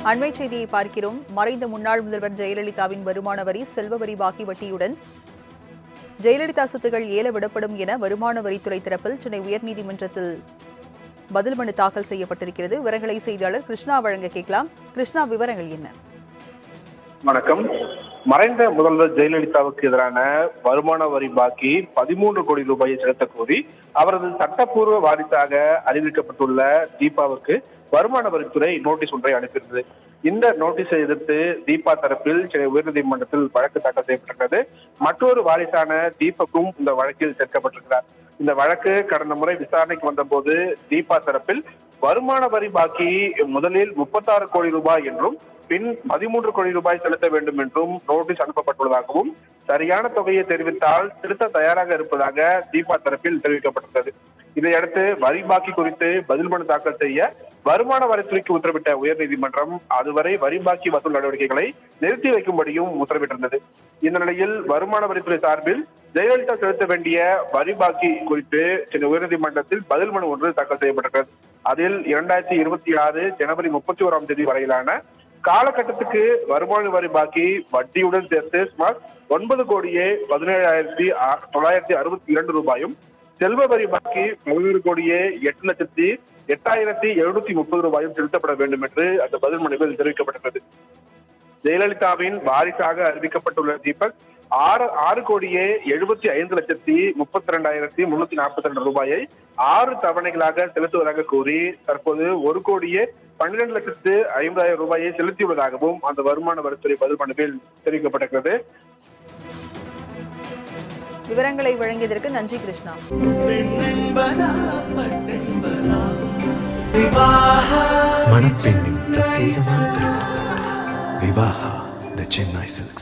அண்மை செய்தியை பார்க்கிறோம். மறைந்த முன்னாள் முதல்வர் ஜெயலலிதாவின் வருமான வரி, செல்வ வரி பாக்கி வட்டியுடன் ஜெயலலிதா சொத்துகள் ஏல விடப்படும் என வருமான வரித்துறை தரப்பில் சென்னை உயர்நீதிமன்றத்தில் பதில் மனு தாக்கல் செய்யப்பட்டிருக்கிறது. விவரங்களை செய்தியாளர் கிருஷ்ணா வழங்க கேட்கலாம். கிருஷ்ணா, விவரங்கள் என்ன? வணக்கம். மறைந்த முதல்வர் ஜெயலலிதாவுக்கு எதிரான வருமான வரி பாக்கி 13 கோடி ரூபாயை செலுத்த கோரி அவரது சட்டப்பூர்வ வாரிசாக அறிவிக்கப்பட்டுள்ள தீபாவுக்கு வருமான வரித்துறை நோட்டீஸ் ஒன்றை அனுப்பியிருந்தது. இந்த நோட்டீஸை எதிர்த்து தீபா தரப்பில் சென்னை உயர்நீதிமன்றத்தில் வழக்கு தாக்கல் செய்யப்பட்டிருக்கிறது. மற்றொரு வாரிசான தீபக்கும் இந்த வழக்கில் சேர்க்கப்பட்டிருக்கிறார். இந்த வழக்கு கடந்த முறை விசாரணைக்கு வந்தபோது தீபா தரப்பில் வருமான வரி பாக்கி முதலில் 36 கோடி ரூபாய் என்றும் பின் 13 கோடி ரூபாய் செலுத்த வேண்டும் என்றும் நோட்டீஸ் அனுப்பப்பட்டுள்ளதாகவும் சரியான தொகையை தெரிவித்தால் திருத்த தயாராக இருப்பதாக தீபா தரப்பில் தெரிவிக்கப்பட்டுள்ளது. இதையடுத்து வரி பாக்கி குறித்து பதில் மனு தாக்கல் செய்ய வருமான வரித்துறைக்கு உத்தரவிட்ட உயர்நீதிமன்றம் அதுவரை வரி பாக்கி வசூல் நடவடிக்கைகளை நிறுத்தி வைக்கும்படியும் உத்தரவிட்டிருந்தது. இந்த நிலையில் வருமான வரித்துறை சார்பில் ஜெயலலிதா செலுத்த வேண்டிய வரி பாக்கி குறித்து சென்னை உயர்நீதிமன்றத்தில் பதில் மனு ஒன்று தாக்கல் செய்யப்பட்டது. அதில் 2026 ஜனவரி 31ஆம் தேதி வரையிலான காலகட்டத்துக்கு வருமான வரி பாக்கி வட்டியுடன் சேர்த்து சுமார் 9 கோடியே 17,962 ரூபாயும், செல்வ வரி பாக்கி 11 கோடியே 8,08,730 ரூபாயும் செலுத்தப்பட வேண்டும் என்று அந்த பதில் மனுவில் தெரிவிக்கப்பட்டது. ஜெயலலிதாவின் வாரிசாக அறிவிக்கப்பட்டுள்ள தீபக் 6 கோடியே 75,32,342 ரூபாயை 6 தவணைகளாக செலுத்துவதாக கூறி தற்போது 1 கோடியே 12,50,000 ரூபாயை செலுத்தியுள்ளதாகவும் அந்த வருமான வரித்துறை பதில் மனுவில் தெரிவிக்கப்பட்டிருக்கிறது. விவரங்களை வழங்கியதற்கு நன்றி கிருஷ்ணா. மணப்பெண்ணின் பிரத்யேகமான திருமணம் விவாஹா தி சென்னை சில்க்ஸ்.